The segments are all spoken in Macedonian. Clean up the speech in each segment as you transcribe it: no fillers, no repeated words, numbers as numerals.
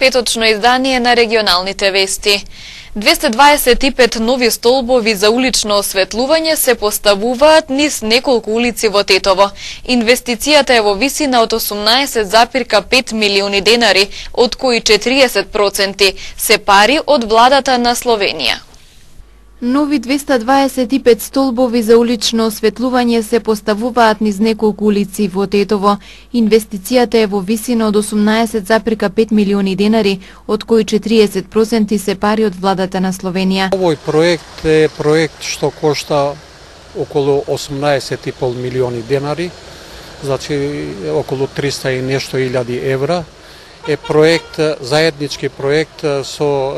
Петочно издание на регионалните вести. 225 нови столбови за улично осветлување се поставуваат низ неколку улици во Тетово. Инвестицијата е во висина од 18,5 милиони денари, од кои 40% се пари од владата на Словенија. Нови 225 столбови за улично осветлување се поставуваат низ неколку улици во Тетово. Инвестицијата е во висина од 18,5 милиони денари, од кои 40% се пари од владата на Словенија. Овој проект е проект што кошта околу 18,5 милиони денари, значи околу 300 и нешто илјади евра. Е проект, заеднички проект со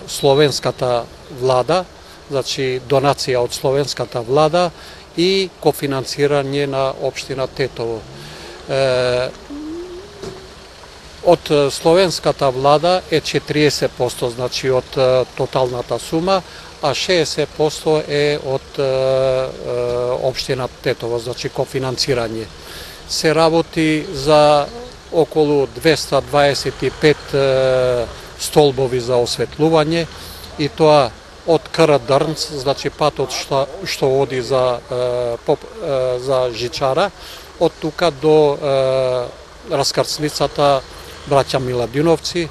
словенската влада, значи донација од словенската влада и кофинансирање на општина Тетово. Од словенската влада е 40%, значи од тоталната сума, а 60% е од општина Тетово, значи кофинансирање. Се работи за околу 225 столбови за осветлување и тоа од Карадърнц, значи патот што оди за Жичара, од тука до раскрсницата Браќа Миладиновци,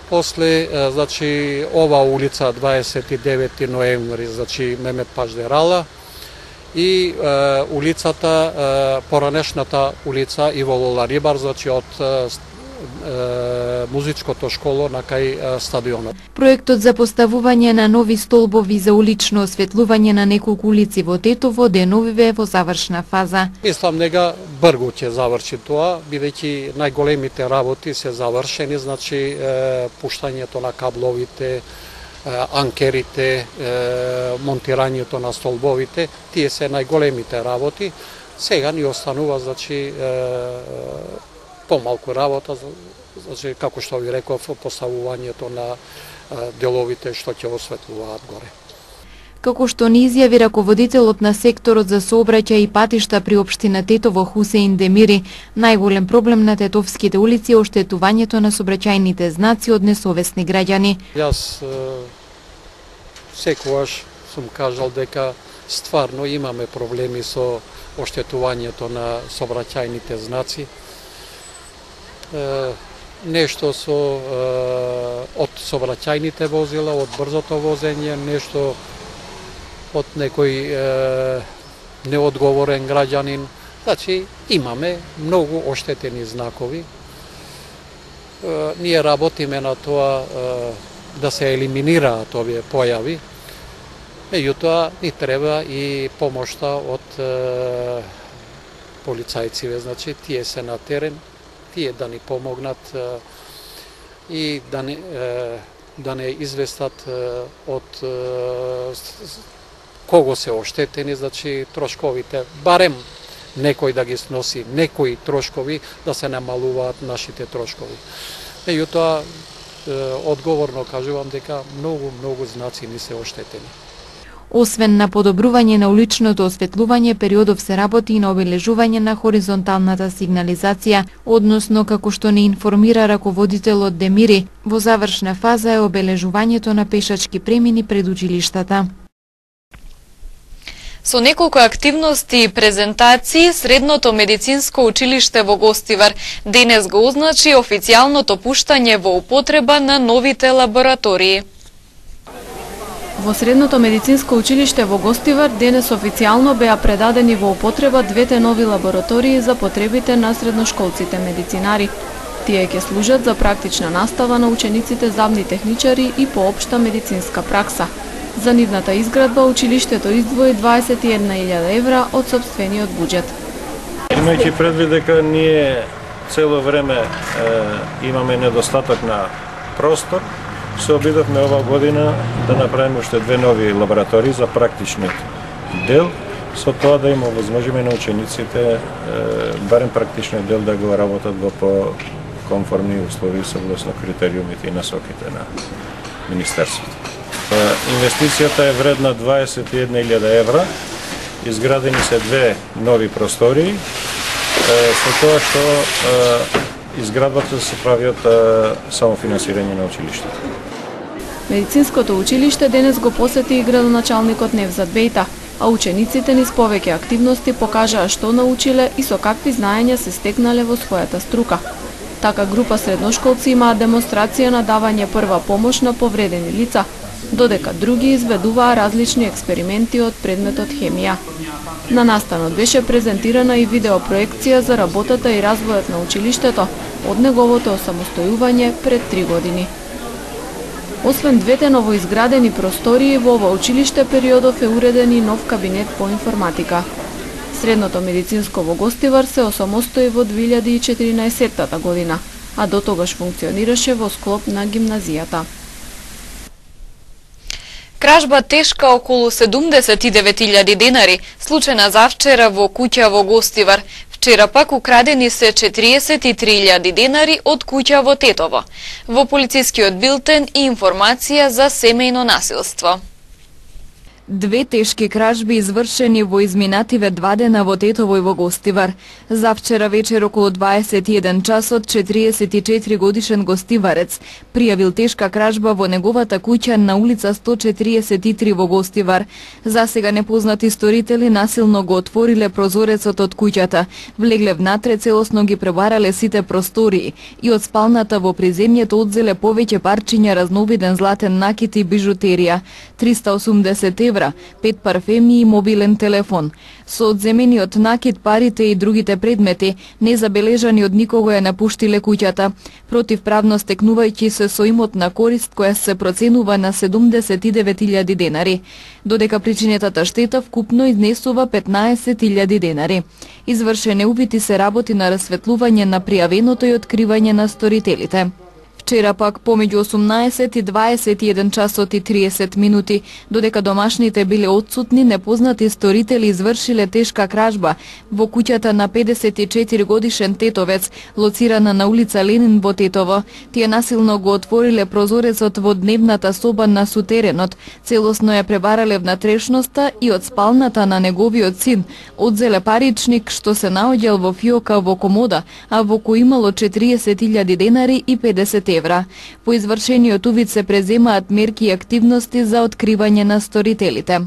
после значи ова улица 29 ноември, значи Мемет Паждерала и улицата, поранешната улица Иво Лола Рибар, значи од музичкото школо на кај стадионот. Проектот за поставување на нови столбови за улично осветлување на неколку улици во Тетово деновиве во завршна фаза. Мислам нега брзо ќе заврши тоа, бидејќи најголемите работи се завршени, значи пуштањето на кабловите, анкерите, монтирањето на столбовите, тие се најголемите работи. Сега ни останува, значи, помалку работа, значи, како што ви реков, поставувањето на деловите што ќе осветлуваат горе. Како што ни изјави раководителот на секторот за сообраќај и патишта при општина Тетово Хусеин Демири, најголем проблем на тетовските улици е оштетувањето на сообраќајните знаци од несовесни граѓани. Јас секогаш сум кажал дека стварно имаме проблеми со оштетувањето на сообраќајните знаци. Нешто со од сообраќајните возила, од брзото возење, нешто од некој неодговорен граѓанин. Значи, имаме многу оштетени знакови. Ние работиме на тоа да се елиминираат овие појави. Меѓутоа, ни треба и помошта од полицајциве, значи, тие се на терен, тие да ни помогнат и да не известат од кого се оштетени, значи трошковите, барем некој да ги сноси, некои трошкови, да се намалуваат нашите трошкови. Меѓутоа, одговорно кажувам дека многу знаци ни се оштетени. Освен на подобрување на уличното осветлување, периодов се работи и на обележување на хоризонталната сигнализација, односно, како што не информира раководителот Демири, во завршна фаза е обележувањето на пешачки премини пред училиштата. Со неколку активности и презентации, Средното медицинско училиште во Гостивар денес го означи официјалното пуштање во употреба на новите лаборатории. Во Средното медицинско училиште во Гостивар денес официјално беа предадени во употреба двете нови лаборатории за потребите на средношколците медицинари. Тие ќе служат за практична настава на учениците забни техничари и по општа медицинска пракса. За нивната изградба училиштето издвои 21.000 евра од сопствениот буџет. Имајќи предвид дека ние цело време имаме недостаток на простор, се обидовме ова година да направиме уште две нови лаборатории за практичниот дел, со тоа да им овозможиме на учениците барем практичниот дел да го работат во по-конформни услови согласно критериумите и насоките на Министерството. Инвестицијата е вредна 21.000 евра, изградени се две нови простории, со тоа што изградбата се прави од самофинансирање на училиштето. Медицинското училиште денес го посети и градоначалникот Невзат Бејта, а учениците низ повеќе активности покажаа што научиле и со какви знаења се стекнале во својата струка. Така група средношколци имаа демонстрација на давање прва помош на повредени лица, додека други изведуваа различни експерименти од предметот хемија. На настанот беше презентирана и видеопроекција за работата и развојот на училиштето од неговото осамостојување пред 3 години. Освен двете новоизградени простории, во ова училиште периодов е уреден и нов кабинет по информатика. Средното медицинско во Гостивар се осамостои во 2014 година, а до тогаш функционираше во склоп на гимназијата. Кражба тешка околу 79.000 денари, случајна завчера во куќа во Гостивар. Вчера пак украдени се 43.000 денари од куќа во Тетово. Во полицискиот билтен и информација за семејно насилство. Две тешки кражби извршени во изминативе 2 дена во Тетово и во Гостивар. Завчера вечер околу 21 часот 44 годишен гостиварец пријавил тешка кражба во неговата куќа на улица 143 во Гостивар. Засега непознати сторители насилно го отвориле прозорецот од куќата, влегле внатре, целосно ги пребарале сите простории и од спалната во приземјето одзеле повеќе парчиња разновиден златен накит и бижутерија, 380 евра, 5 парфеми и мобилен телефон. Со одземениот накит, парите и другите предмети, незабележани од никого, ја напуштиле куќата, противправно стекнувајќи се со имотна корист која се проценува на 79.000 денари, додека причинетата штета вкупно изнесува 15.000 денари. Извршене увити се работи на расветлување на пријавеното и откривање на сторителите. Вчера пак помеѓу 18 и 21 часот и 30 минути, додека домашните биле отсутни, непознати сторители извршиле тешка кражба во куќата на 54 годишен тетовец, лоцирана на улица Ленин во Тетово. Тие насилно го отвориле прозорецот во дневната соба на сутеренот, целосно ја пребарале внатрешноста и од спалната на неговиот син одзеле паричник што се наоѓал во фиока во комода, а во кој имало 40.000 денари и 50 евра. По извршениот увид се преземаат мерки и активности за откривање на сторителите.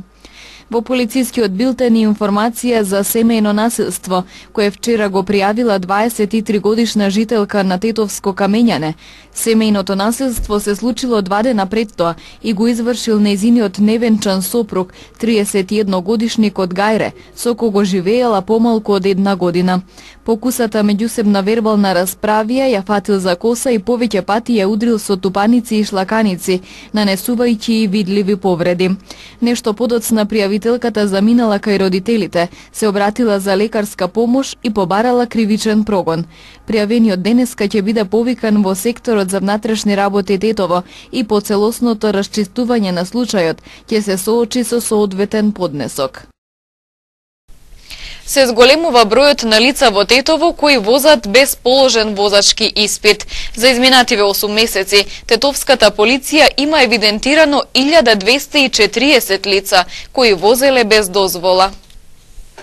Во полицискиот билтен и информација за семејно насилство, кое вчера го пријавила 23 годишна жителка на Тетовско Камењане. Семејното насилство се случило 2 дена пред тоа и го извршил нејзиниот невенчан сопруг, 31 годишник од Гајре, со кого живеела помалку од 1 година. Покусата меѓусебна вербална расправија ја фатил за коса и повеќе пати ја удрил со тупаници и шлаканици, нанесувајќи и видливи повреди. Нешто подоцна пријавителката заминала кај родителите, се обратила за лекарска помош и побарала кривичен прогон. Пријавениот денеска ќе биде повикан во секторот за внатрешни работи Тетово и по целосното расчистување на случајот ќе се соочи со соодветен поднесок. Се зголемува бројот на лица во Тетово кои возат без положен возачки испит. За изминативе 8 месеци, тетовската полиција има евидентирано 1240 лица кои возеле без дозвола.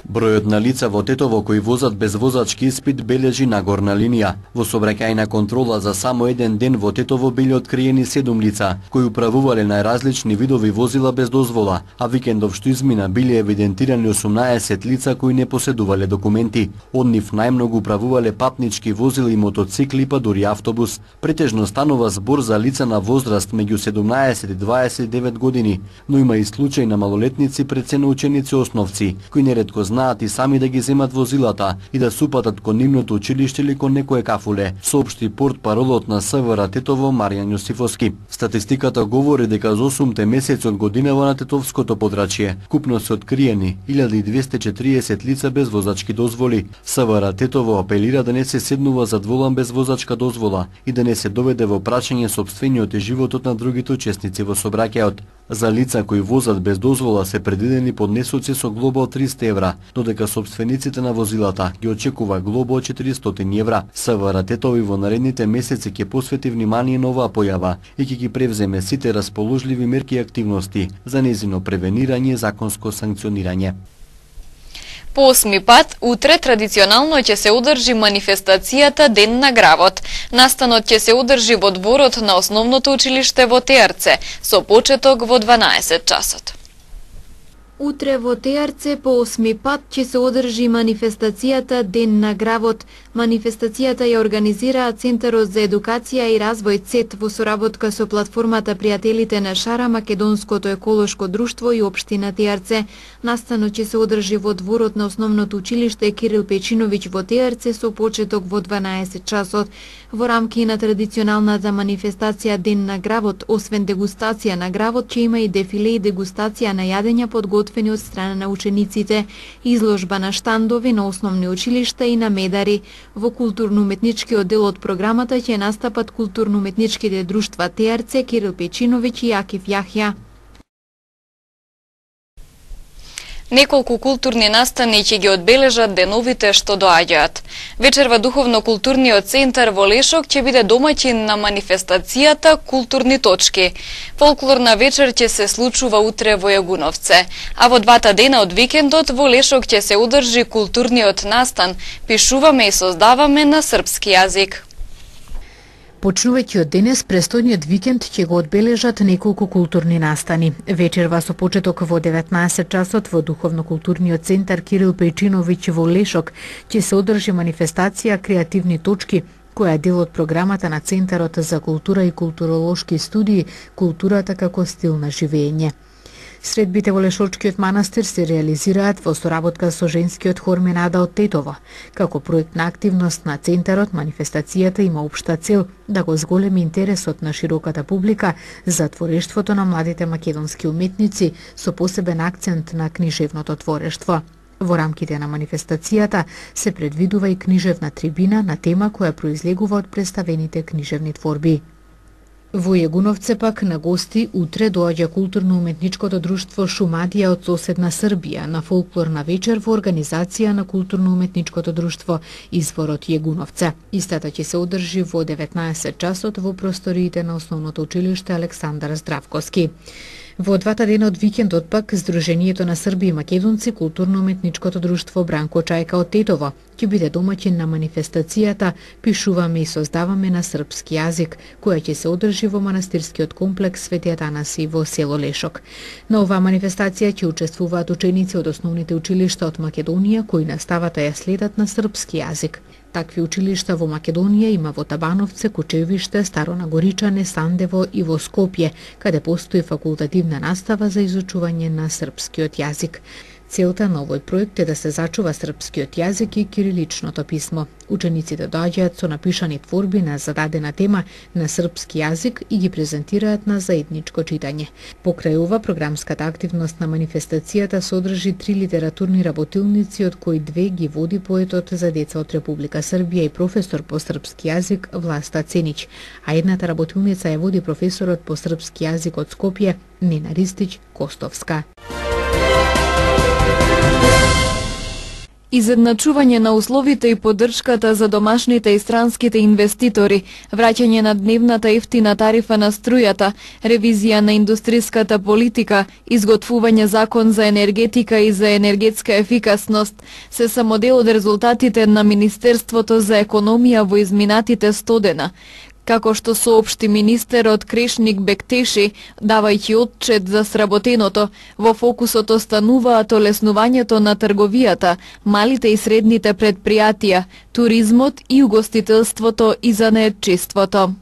Бројот на лица во Тетово кои возат без возачки испит бележи нагорна линија. Во сообраќајна контрола за само еден ден во Тетово биле откриени 7 лица кои управувале најразлични видови возила без дозвола, а викендов што измина биле евидентирани 18 лица кои не поседувале документи. Од нив најмногу управувале патнички возила и мотоцикли, па дури автобус. Претежно станува збор за лица на возраст меѓу 17 и 29 години, но има и случај на малолетници, пред се на ученици основци, кои неретко знаат и сами да ги земат возилата и да супатат кон нивното училиште или кон некое кафуле, соопшти портпаролот на СВР Тетово Маријан Јосифовски. Статистиката говори дека за 8 месеци од годинава на тетовското подрачје купно се откриени 1240 лица без возачки дозволи. СВР Тетово апелира да не се седнува зад волан без возачка дозвола и да не се доведе во прашање сопствениот и животот на другите учесници во сообраќајот. За лица кои возат без дозвола се предвидени поднесоци со глоба од 300 евра, додека собствениците на возилата ги очекува глоба од 400 евра. СВР Тетово во наредните месеци ќе посвети внимание на оваа појава и ќе ги превземе сите расположливи мерки и активности за нејзино превенирање и законско санкционирање. По 8 пат, утре традиционално ќе се одржи манифестацијата Ден на гравот. Настанот ќе се одржи во дворот на Основното училиште во Теарце, со почеток во 12 часот. Утре во Теарце по 8 пат ќе се одржи манифестацијата Ден на гравот. Манифестацијата ја организираа Центарот за едукација и развој ЦЕД во соработка со платформата Пријателите на Шара, Македонското еколошко друштво и општина Теарце. Настанот ќе се одржи во дворот на Основното училиште Кирил Печиновиќ во Теарце со почеток во 12 часот. Во рамки на традиционалната манифестација Ден на гравот, освен дегустација на гравот, ќе има и дефиле и дегустација на јадења подготвени од страна на учениците, изложба на штандови на основни училишта и на медари. Во културно-уметничкиот дел од програмата ќе настапат културно-уметничките друштва Теарце, Кирил Печиновиќ и Акиф Јахја. Неколку културни настани ќе ги одбележат деновите што доаѓаат. Вечерва Духовно-културниот центар во Лешок ќе биде домаќин на манифестацијата Културни точки. Фолклорна вечер ќе се случува утре во Јагуновце, а во двата дена од викендот во Лешок ќе се одржи културниот настан Пишуваме и создаваме на српски јазик. Почнувајќи од денес, престојниот викенд ќе го одбележат неколку културни настани. Вечерва со почеток во 19 часот во Духовно-културниот центар Кирил Печиновиќ во Лешок ќе се одржи манифестација Креативни точки, која е дел од програмата на Центарот за култура и културолошки студии Културата како стил на живење. Средбите во Лешочкиот манастир се реализираат во соработка со женскиот хор Менада од Тетово. Како проектна активност на Центарот, манифестацијата има општа цел да го зголеми интересот на широката публика за творештвото на младите македонски уметници со посебен акцент на книжевното творештво. Во рамките на манифестацијата се предвидува и книжевна трибина на тема која произлегува од представените книжевни творби. Во Јагуновце пак на гости утре доаѓа културно-уметничкото друштво Шумадија од соседна Србија на фолклорна вечер во организација на културно-уметничкото друштво Изворот Јагуновце. Истата ќе се одржи во 19 часот во просториите на Основното училиште Александар Здравковски. Во двата дена од викендот пак Сдруженијето на Срби и македонци, културно-уметничкото друштво Бранко Чајка од Тетово ќе биде домаќин на манифестацијата Пишуваме и создаваме на српски јазик, која ќе се одржи во манастирскиот комплекс Свети Атанаси во село Лешок. На оваа манифестација ќе учествуваат ученици од основните училишта од Македонија кои наставата ја следат на српски јазик. Такви училишта во Македонија има во Табановце, Кучевиште, Старо Нагоричане, Сандево и во Скопје, каде постои факултативна настава за изучување на српскиот јазик. Целта на овој проект е да се зачува српскиот јазик и кириличното писмо. Учениците доаѓаат со напишани творби на зададена тема на српски јазик и ги презентираат на заедничко читање. Покрај ова, програмската активност на манифестацијата содржи 3 литературни работилници, од кои 2 ги води поетот за деца од Република Србија и професор по српски јазик Власта Ценич, а едната работилница ја води професорот по српски јазик од Скопје Нена Ристич Костовска. Изедначување на условите и поддршката за домашните и странските инвеститори, враќање на дневната ефтина тарифа на струјата, ревизија на индустриската политика, изготвување закон за енергетика и за енергетска ефикасност, се само дел од резултатите на Министерството за економија во изминатите 100 дена. Како што соопшти министерот Крешник Бектеши, давајќи отчет за сработеното, во фокусот остануваат олеснувањето на трговијата, малите и средните предпријатија, туризмот и угостителството и занаетчиството.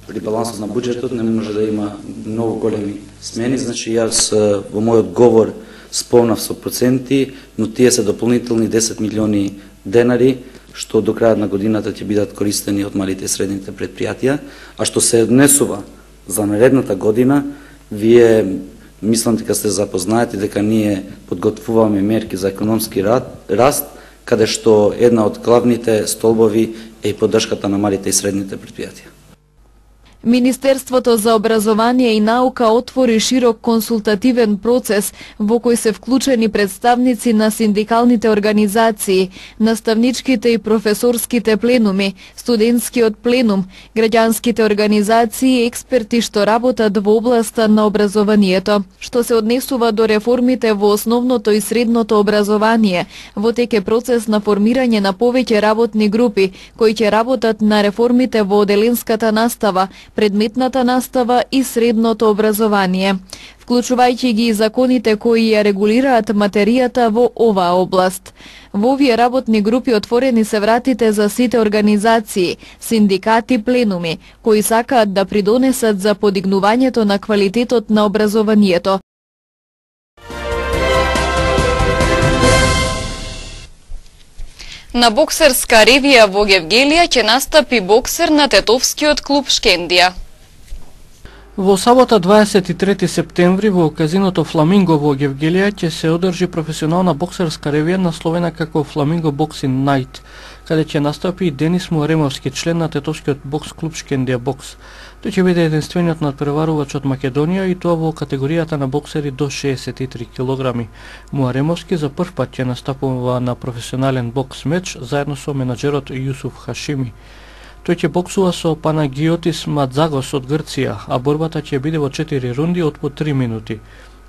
При балансот на буџетот не може да има многу големи смени, значи јас во мојот говор спомнав со проценти, но тие се дополнителни 10 милиони денари, што до крајот на годината ќе бидат користени од малите и средните предпријатија, а што се однесува за наредната година, вие мислам дека сте запознаати дека ние подготвуваме мерки за економски раст, каде што една од главните столбови е и поддршката на малите и средните предпријатија. Министерството за образование и наука отвори широк консултативен процес во кој се вклучени представници на синдикалните организации, наставничките и професорските пленуми, студентскиот пленум, граѓанските организации и експерти што работат во областа на образованието. Што се однесува до реформите во основното и средното образование, во тек е процес на формирање на повеќе работни групи кои ќе работат на реформите во оделенската настава, предметната настава и средното образование, вклучувајќи ги и законите кои ја регулираат материјата во оваа област. Во овие работни групи отворени се вратите за сите организации, синдикати, пленуми, кои сакаат да придонесат за подигнувањето на квалитетот на образованието. На боксерска ревија во Гевгелија ќе настапи боксер на тетовскиот клуб Шкендија. Во сабота 23 септември во казиното Фламинго во Гевгелија ќе се одржи професионална боксерска ревија насловена како Фламинго Боксинг Најт, каде ќе настапи и Денис Муаремовски, член на тетовскиот бокс клуб Шкендија Бокс. Тој ќе биде единствениот надпреварувач од Македонија и тоа во категоријата на боксери до 63 кг. Муаремовски за прв пат ќе настапува на професионален бокс меч заедно со менаџерот Јусуф Хашими. Тој ќе боксува со Панагиотис Мадзагос од Грција, а борбата ќе биде во 4 рунди од по 3 минути.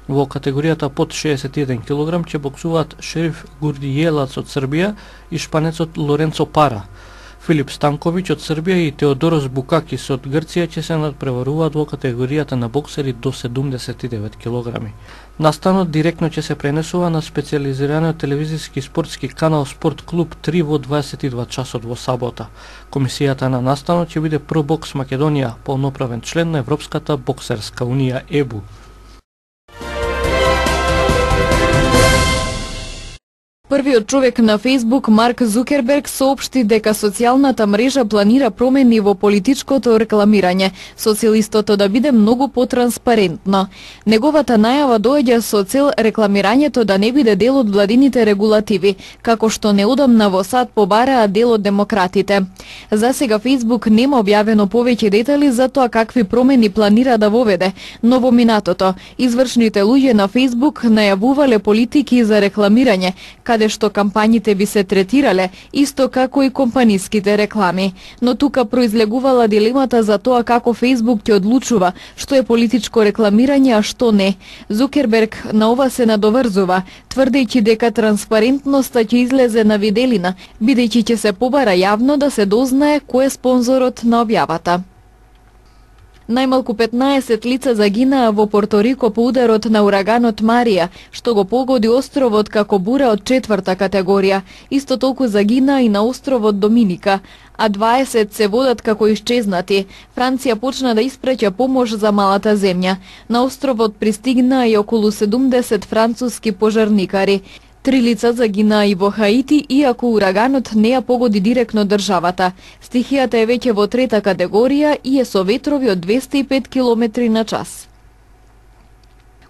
Во категоријата под 61 кг ќе боксуваат Шериф Гурдијелац од Србија и шпанецот Лоренцо Пара. Филип Станковиќ од Србија и Теодорос Букакис од Грција ќе се надпреваруваат во категоријата на боксери до 79 кг. Настанот директно ќе се пренесува на специјализираниот телевизиски спортски канал Спорт Клуб 3 во 22 часот во сабота. Комисијата на настанот ќе биде Про Бокс Македонија, полноправен член на Европската боксерска унија ЕБУ. Првиот човек на Фейсбук, Марк Зукерберг, соопшти дека социјалната мрежа планира промени во политичкото рекламирање, со цел истото да биде многу потранспарентно. Неговата најава доаѓа со цел рекламирањето да не биде дел од владините регулативи, како што неодамна во САД побараа дел од демократите. За сега Фейсбук нема објавено повеќе детали за тоа какви промени планира да воведе, но во минатото извршните луѓе на Фейсбук најавувале политики за рекламирање, каде што кампањите би се третирале исто како и компаниските реклами. Но тука произлегувала дилемата за тоа како Фейсбук ќе одлучува што е политичко рекламирање, а што не. Зукерберг на ова се надоврзува, тврдејќи дека транспарентноста ќе излезе на виделина, бидејќи ќе се побара јавно да се дознае кој е спонзорот на објавата. Најмалку 15 лица загинаа во Порторико по ударот на ураганот Марија, што го погоди островот како бура од 4-та категорија. Исто толку загинаа и на островот Доминика, а 20 се водат како исчезнати. Франција почна да испраќа помош за малата земја. На островот пристигнаа и околу 70 француски пожарникари. 3 лица загинаа и во Хаити, иако ураганот не ја погоди директно државата. Стихијата е веќе во 3-та категорија и е со ветрови од 205 км на час.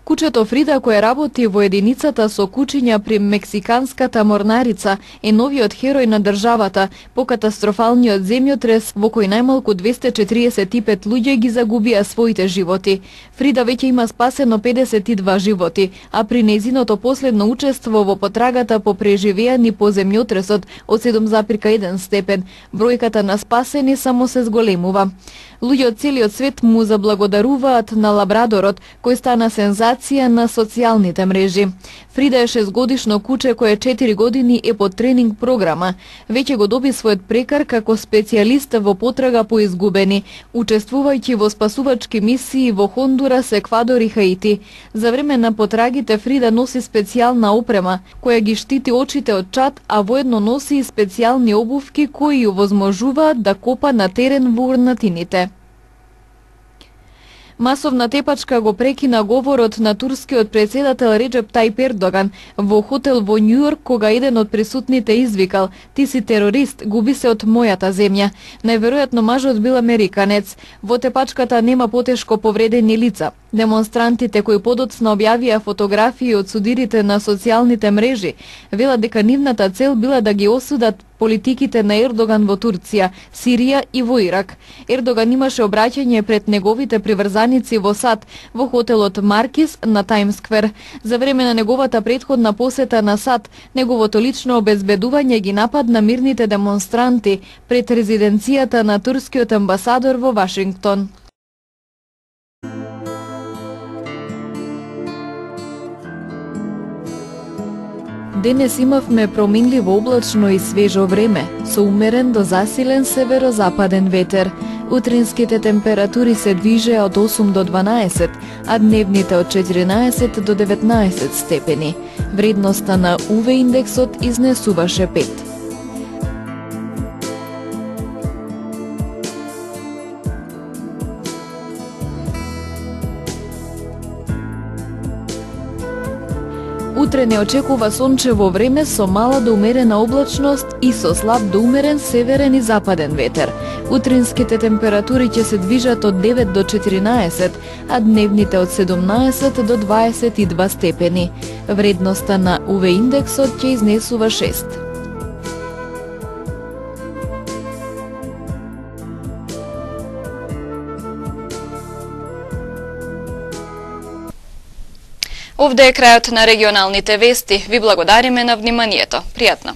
Кучето Фрида, која работи во единицата со кучиња при мексиканската морнарица, е новиот херој на државата по катастрофалниот земјотрес во кој најмалку 245 луѓе ги загубија своите животи. Фрида веќе има спасено 52 животи, а при нејзиното последно учество во потрагата по преживеани по земјотресот од 7,1 степен, бројката на спасени само се зголемува. Луѓе од целиот свет му заблагодаруваат на лабрадорот, кој стана сензација на социјалните мрежи. Фрида е 6-годишно куче кое 4 години е под тренинг програма. Веќе го доби својот прекар како специјалист во потрага по изгубени, учествувајќи во спасувачки мисии во Хондурас, Еквадор и Хаити. За време на потрагите Фрида носи специјална опрема, која ги штити очите од чад, а воедно носи и специјални обувки кои ја возможуваат да копа на терен во урнатините. Масовна тепачка го прекина говорот на турскиот председател Реджеп Тајип Ердоган во хотел во Њујорк, кога еден од присутните извикал: "Ти си терорист, губи се од мојата земја." Најверојатно мажот бил американец. Во тепачката нема потешко повредени лица. Демонстрантите кои подоцна објавија фотографии од судирите на социјалните мрежи велат дека нивната цел била да ги осудат политиките на Ердоган во Турција, Сирија и во Ирак. Ердоган имаше обраќање пред неговите приврзаници во САД во хотелот Маркис на Тајмсквер. За време на неговата претходна посета на САД, неговото лично обезбедување ги нападна мирните демонстранти пред резиденцијата на турскиот амбасадор во Вашингтон. Денес имавме променливо облачно и свежо време, со умерен до засилен северозападен ветер. Утринските температури се движеа од 8 до 12, а дневните од 14 до 19 степени. Вредноста на УВ индексот изнесуваше 5. Утре не очекува сончево време со мала до умерена облачност и со слаб до умерен северен и западен ветер. Утринските температури ќе се движат од 9 до 14, а дневните од 17 до 22 степени. Вредноста на УВ индексот ќе изнесува 6. Овде е крајот на регионалните вести. Ви благодариме на вниманието. Пријатно!